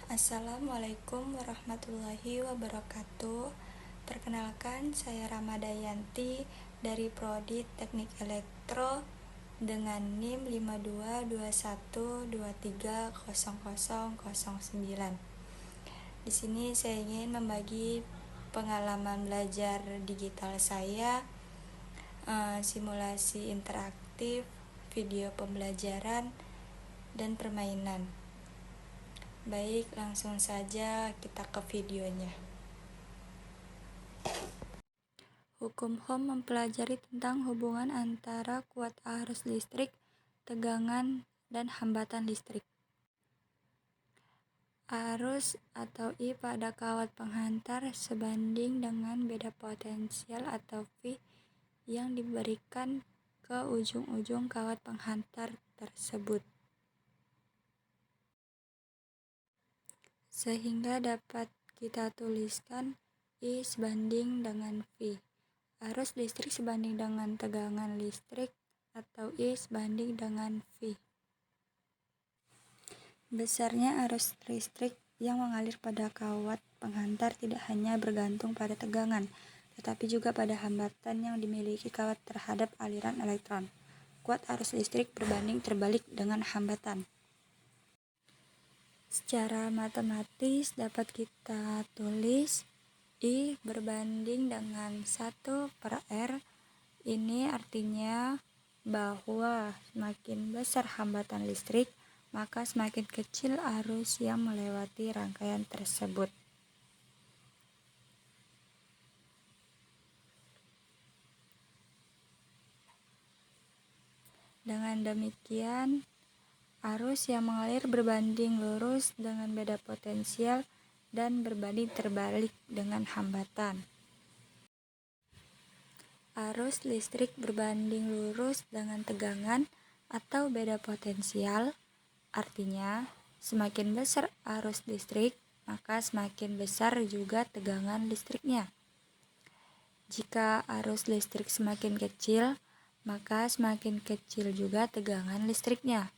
Assalamualaikum warahmatullahi wabarakatuh. Perkenalkan, saya Ramadayanti dari Prodi Teknik Elektro dengan NIM 5221230009. Di sini saya ingin membagi pengalaman belajar digital saya, simulasi interaktif, video pembelajaran, dan permainan. Baik, langsung saja kita ke videonya. Hukum Ohm mempelajari tentang hubungan antara kuat arus listrik, tegangan, dan hambatan listrik. Arus atau I pada kawat penghantar sebanding dengan beda potensial atau V yang diberikan ke ujung-ujung kawat penghantar tersebut, sehingga dapat kita tuliskan I sebanding dengan V. Arus listrik sebanding dengan tegangan listrik atau I sebanding dengan V. Besarnya arus listrik yang mengalir pada kawat penghantar tidak hanya bergantung pada tegangan, tetapi juga pada hambatan yang dimiliki kawat terhadap aliran elektron. Kuat arus listrik berbanding terbalik dengan hambatan. Secara matematis dapat kita tulis I berbanding dengan 1/R. Ini artinya bahwa semakin besar hambatan listrik, maka semakin kecil arus yang melewati rangkaian tersebut. Dengan demikian, arus yang mengalir berbanding lurus dengan beda potensial dan berbanding terbalik dengan hambatan. Arus listrik berbanding lurus dengan tegangan atau beda potensial, artinya semakin besar arus listrik, maka semakin besar juga tegangan listriknya. Jika arus listrik semakin kecil, maka semakin kecil juga tegangan listriknya.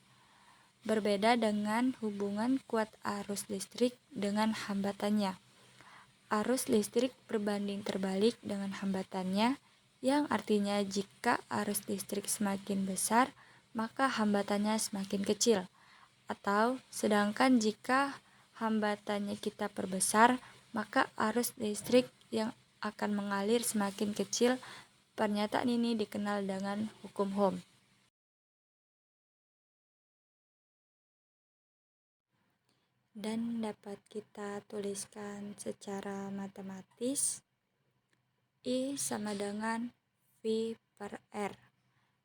Berbeda dengan hubungan kuat arus listrik dengan hambatannya. Arus listrik berbanding terbalik dengan hambatannya, yang artinya jika arus listrik semakin besar, maka hambatannya semakin kecil. Atau sedangkan jika hambatannya kita perbesar, maka arus listrik yang akan mengalir semakin kecil. Pernyataan ini dikenal dengan hukum Ohm. Dan dapat kita tuliskan secara matematis, I sama dengan V/R,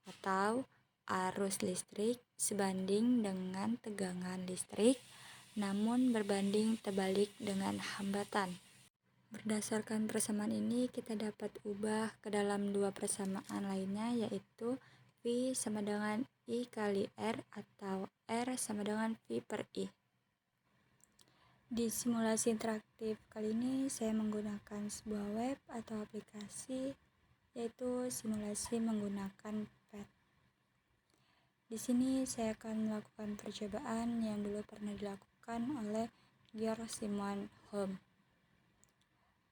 atau arus listrik sebanding dengan tegangan listrik, namun berbanding terbalik dengan hambatan. Berdasarkan persamaan ini, kita dapat ubah ke dalam dua persamaan lainnya, yaitu V sama dengan I kali R atau R sama dengan V/I. Di simulasi interaktif kali ini saya menggunakan sebuah web atau aplikasi, yaitu simulasi menggunakan PET. Di sini saya akan melakukan percobaan yang dulu pernah dilakukan oleh Georg Simon Ohm.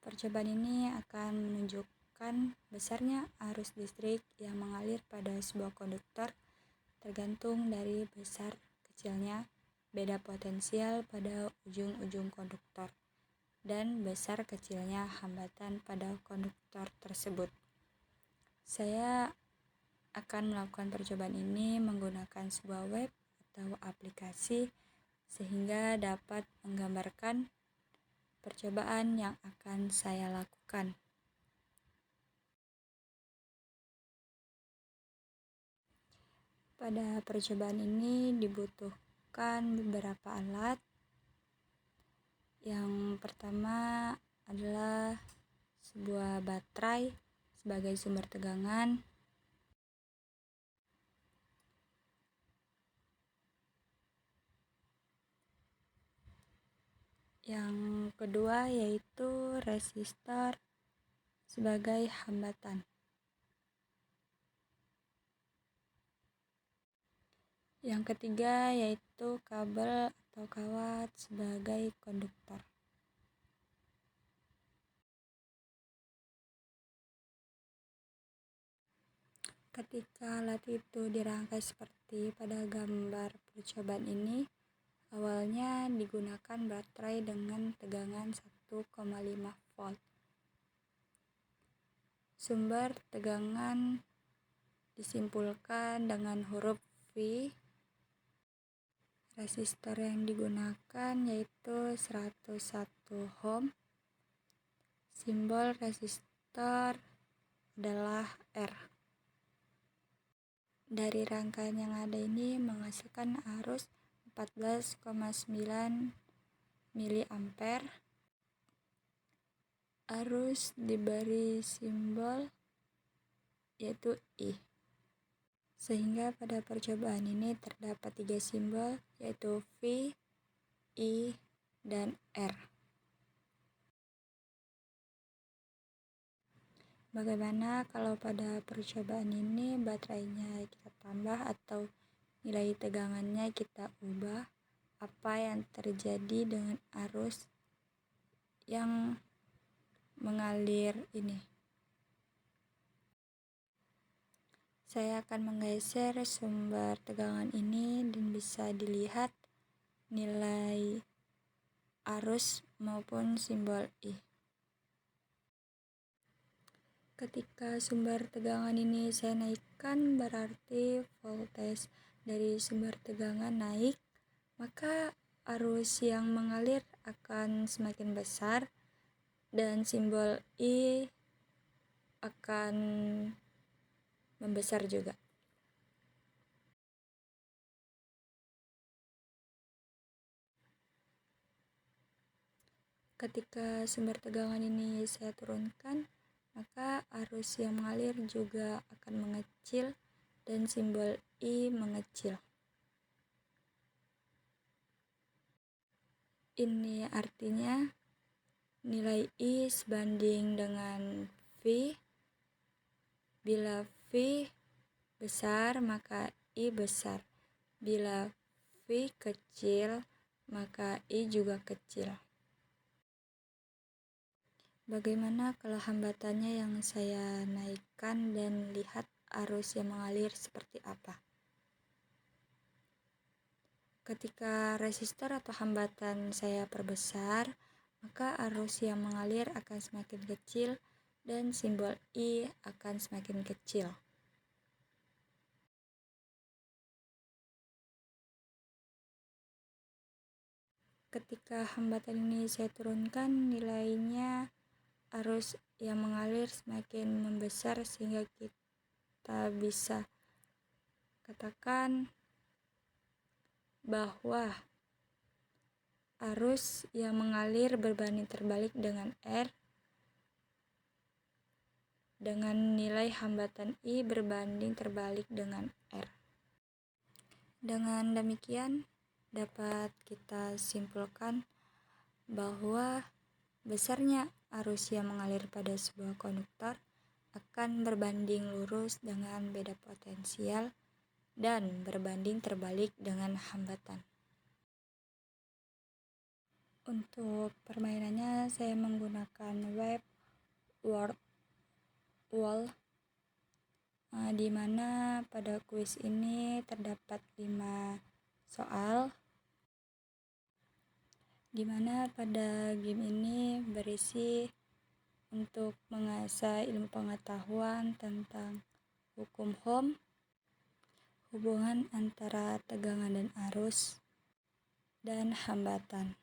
Percobaan ini akan menunjukkan besarnya arus listrik yang mengalir pada sebuah konduktor tergantung dari besar kecilnya beda potensial pada ujung-ujung konduktor dan besar kecilnya hambatan pada konduktor tersebut. Saya akan melakukan percobaan ini menggunakan sebuah web atau aplikasi sehingga dapat menggambarkan percobaan yang akan saya lakukan. Pada percobaan ini dibutuhkan beberapa alat. Yang pertama adalah sebuah baterai sebagai sumber tegangan. Yang kedua yaitu resistor sebagai hambatan. Yang ketiga yaitu kabel atau kawat sebagai konduktor. Ketika alat itu dirangkai seperti pada gambar percobaan ini, awalnya digunakan baterai dengan tegangan 1,5 volt. Sumber tegangan disimpulkan dengan huruf V. Resistor yang digunakan yaitu 101 ohm. Simbol resistor adalah R. Dari rangkaian yang ada ini menghasilkan arus 14,9 mA. Arus diberi simbol yaitu I. Sehingga pada percobaan ini terdapat 3 simbol yaitu V, I, dan R. Bagaimana kalau pada percobaan ini baterainya kita tambah atau nilai tegangannya kita ubah? Apa yang terjadi dengan arus yang mengalir ini? Saya akan menggeser sumber tegangan ini dan bisa dilihat nilai arus maupun simbol I. Ketika sumber tegangan ini saya naikkan, berarti voltage dari sumber tegangan naik, maka arus yang mengalir akan semakin besar dan simbol I akan membesar juga. Ketika sumber tegangan ini saya turunkan, maka arus yang mengalir juga akan mengecil dan simbol I mengecil. Ini artinya nilai I sebanding dengan V. Bila V besar maka I besar. Bila V kecil maka I juga kecil. Bagaimana kalau hambatannya yang saya naikkan dan lihat arus yang mengalir seperti apa? Ketika resistor atau hambatan saya perbesar, maka arus yang mengalir akan semakin kecil dan simbol I akan semakin kecil. Ketika hambatan ini saya turunkan, nilainya arus yang mengalir semakin membesar sehingga kita bisa katakan bahwa arus yang mengalir berbanding terbalik dengan R dengan nilai hambatan I berbanding terbalik dengan R. Dengan demikian dapat kita simpulkan bahwa besarnya arus yang mengalir pada sebuah konduktor akan berbanding lurus dengan beda potensial dan berbanding terbalik dengan hambatan. Untuk permainannya saya menggunakan web wall, di mana pada kuis ini terdapat 5 soal, di mana pada game ini berisi untuk mengasah ilmu pengetahuan tentang hukum Ohm, hubungan antara tegangan dan arus, dan hambatan.